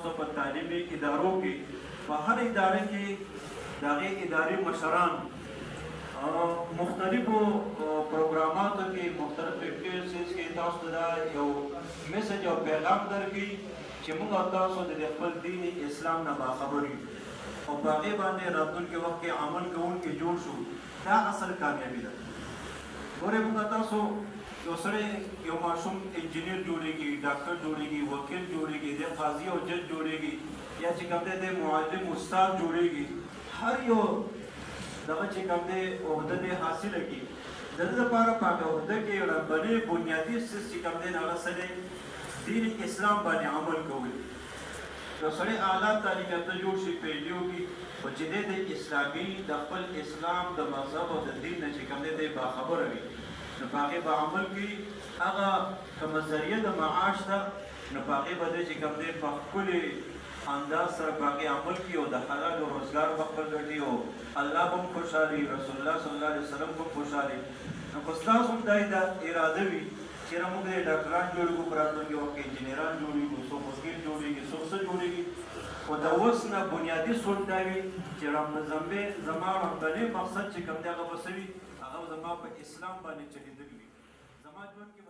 تاسو په تعلیمي ادارو کې په هر اداره کې د هغې ادارې مشران مختلفو پروګراماتو کې مختلف اکټیویټیز کې تاسو ته دا یو میسج او پیغام درکړي چې موږ او تاسو د خپل دین اسلام نه باخبر یو او په هغې باندې راتلونکي وخت کې عمل کوونکي جوړ شو دا اصل کامیابي ده. ګورئ موږ تاسو یو سړی یو ماشوم انجینیر جوړېږي، ډاکټر جوړېږي، وکیل جوړېږي، د قاضي او جج جوړېږي یا چې کوم دی د معلم استاد جوړېږي. هر یو دغه چې کوم دی عهده دی حاصله کړي د ده لپاره په هغه عهده کې ربنې بنیادي څیز چې کوم دی هغه څه دی دین اسلام باندې عمل کول. یو سړی اعلی تعلیم یافته جوړ شي په ایډیو کې خو چې دی د اسلامي د خپل اسلام د مذهب او د دین نه چې کوم دی باخبره وي نو په هغې به عمل کوي. هغه کومه ذریعه د معاش ده نو په هغې به دی چې کوم دی په ښکلې انداز سره په هغې عمل کوي او د حلال روزګار به خپل ګټي او الله به هم خوشحالي، رسول الله صلی الله علیه وسلم به هم خوشحالي. نو که ستاسو هم دا اراده وي چېرې موږ د ډاکټران جوړېږو په راتلونکي وخت کې انجینران جوړېږو، څوک وکیل جوړېږي، څوک څه جوړېږي، خو د اوس نه بنیادي سوچ دا وي چې زما ربني مقصد چې کوم دی هغه به څه وي هغه زما په اسلام باندې چلېدل وي. زما ژوند کې